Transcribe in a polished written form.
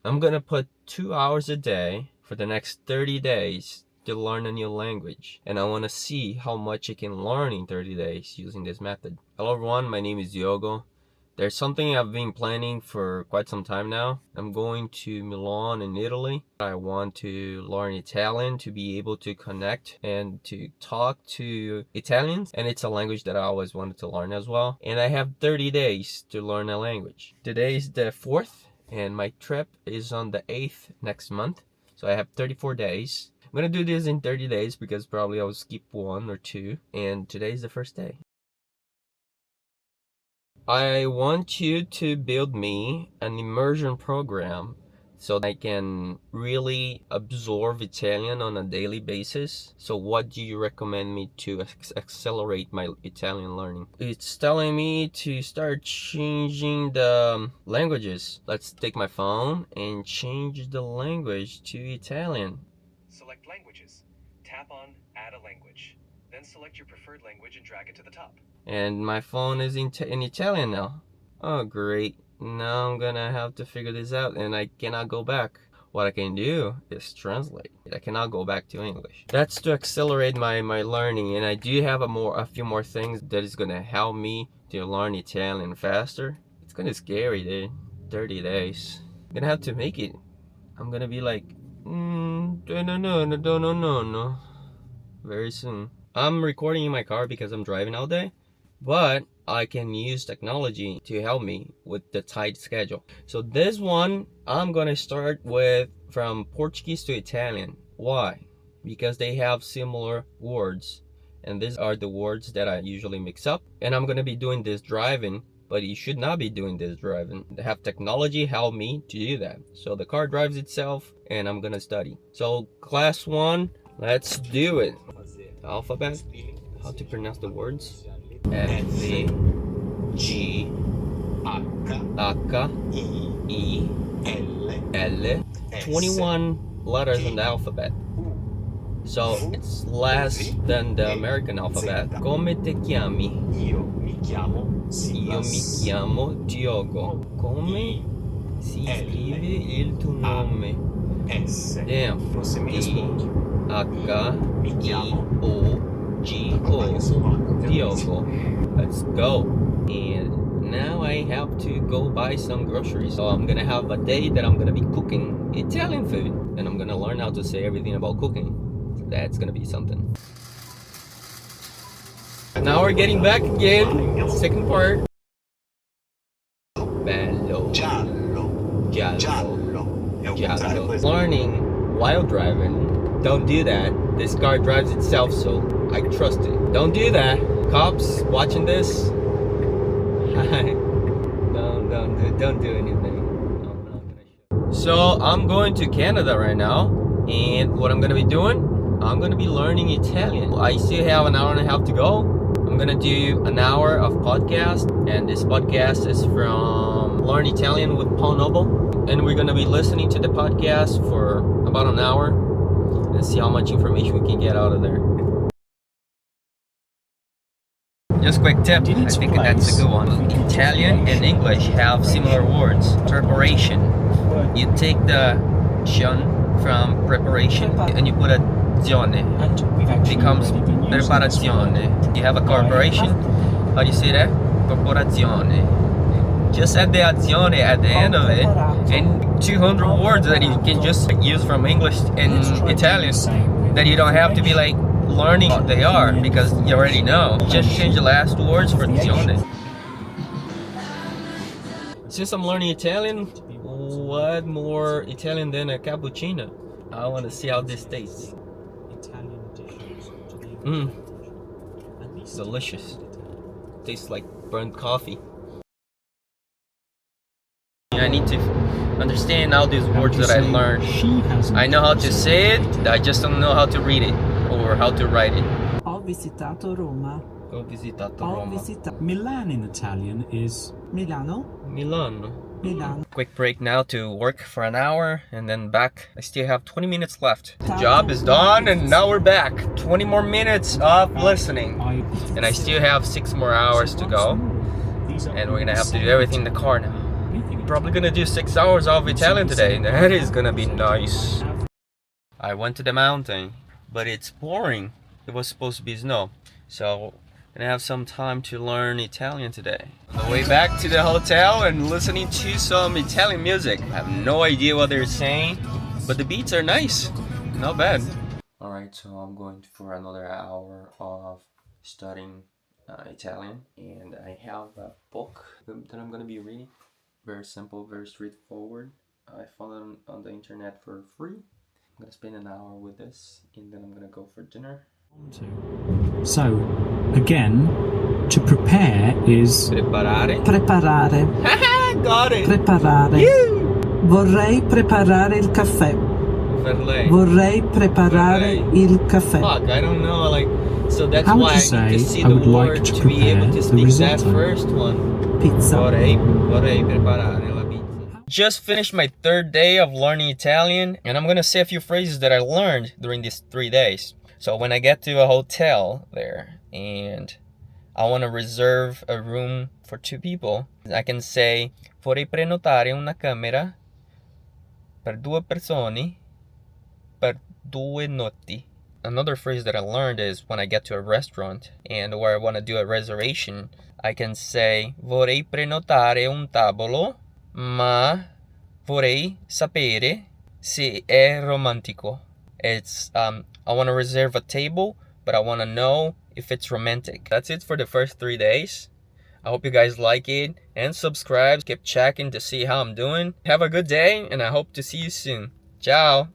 I'm gonna put 2 hours a day for the next 30 days to learn a new language. And I wanna see how much I can learn in 30 days using this method. Hello everyone, my name is Diogo. There's something I've been planning for quite some time now. I'm going to Milan in Italy. I want to learn Italian to be able to connect and to talk to Italians. And it's a language that I always wanted to learn as well. And I have 30 days to learn a language. Today is the 4th and my trip is on the 8th next month. So I have 34 days. I'm gonna do this in 30 days because probably I'll skip 1 or 2. And today is the first day. I want you to build me an immersion program so I can really absorb Italian on a daily basis. So what do you recommend me to accelerate my Italian learning? It's telling me to start changing the languages. Let's take my phone and change the language to Italian. Select languages. Tap on add a language. Then select your preferred language and drag it to the top. And my phone is in Italian now. Oh great, now I'm gonna have to figure this out and I cannot go back. What I can do is translate. I cannot go back to English. That's to accelerate my learning, and I do have a few more things that is gonna help me to learn Italian faster. It's kinda scary, dude. 30 days. I'm gonna have to make it. I'm gonna be like, no, very soon. I'm recording in my car because I'm driving all day, but I can use technology to help me with the tight schedule. So this one, I'm gonna start with from Portuguese to Italian. Why? Because they have similar words, and these are the words that I usually mix up. And I'm gonna be doing this driving, but you should not be doing this driving. They have technology help me to do that. So the car drives itself, and I'm gonna study. So class 1, let's do it. Alphabet, how to pronounce the words. F, G, H, I, L. 21 letters in the alphabet. So it's less than the American alphabet. Come te chiami? Io mi chiamo Diogo. Come si scrive il tuo nome? S. Damn. D-H-I-O-G-O. Diogo. Let's go. And now I have to go buy some groceries. So I'm gonna have a day that I'm gonna be cooking Italian food. And I'm gonna learn how to say everything about cooking. So that's gonna be something. Now we're getting back again. Second part. Bello. Giallo. Learning while driving. Don't do that. This car drives itself, so I trust it. Don't do that. Cops watching this. Don't do anything. So I'm going to Canada right now, and what I'm gonna be doing, I'm gonna be learning Italian. I still have an hour and a half to go. I'm gonna do an hour of podcast, and this podcast is from Learn Italian with Paul Noble, and we're gonna be listening to the podcast for about an hour and see how much information we can get out of there. Just quick tip, I think that's a good one. Italian and English have similar words. Preparation. You take the tion from preparation and you put a zione. It becomes preparazione. You have a corporation. How do you say that? Corporazione. Just add the azione at the end of it, and 200 words that you can just use from English and Italian that you don't have to be like learning what they are because you already know. Just change the last words for zione. Since I'm learning Italian, what more Italian than a cappuccino? I want to see how this tastes. Delicious. Tastes like burnt coffee. I need to understand all these words that I learned. I know how to say it, I just don't know how to read it or how to write it. Ho visitato Roma. Ho visitato Roma. Milan in Italian is Milano. Milano. Milan. Quick break now to work for an hour and then back. I still have 20 minutes left. The job is done and now we're back. 20 more minutes of listening. And I still have 6 more hours to go. And we're gonna have to do everything in the car now. Probably gonna do 6 hours of Italian today. That is gonna be nice. I went to the mountain, but it's pouring. It was supposed to be snow. So I'm gonna have some time to learn Italian today. On the way back to the hotel and listening to some Italian music. I have no idea what they're saying, but the beats are nice. Not bad. Alright, so I'm going for another hour of studying Italian, and I have a book that I'm gonna be reading. Very simple, very straightforward. I found it on the internet for free. I'm gonna spend an hour with this, and then I'm gonna go for dinner. So, again, to prepare is Preparare. Preparare. Haha, got it! Preparare. You! Vorrei preparare il caffè. Per lei. Vorrei preparare Vorrei. il caffè. Fuck, I don't know, like, so that's How would why you I need to say, see I the would like word to to be able prepare to the speak that risotto? first one. Pizza. Vorrei preparare la pizza. Just finished my third day of learning Italian, and I'm gonna say a few phrases that I learned during these 3 days. So when I get to a hotel there and I want to reserve a room for 2 people, I can say vorrei prenotare una camera per 2 persone per 2 notti. Another phrase that I learned is when I get to a restaurant and where I want to do a reservation, I can say vorrei prenotare un tavolo, ma vorrei sapere se è romantico. It's I want to reserve a table, but I want to know if it's romantic. That's it for the first 3 days. I hope you guys like it and subscribe. Keep checking to see how I'm doing. Have a good day, and I hope to see you soon. Ciao!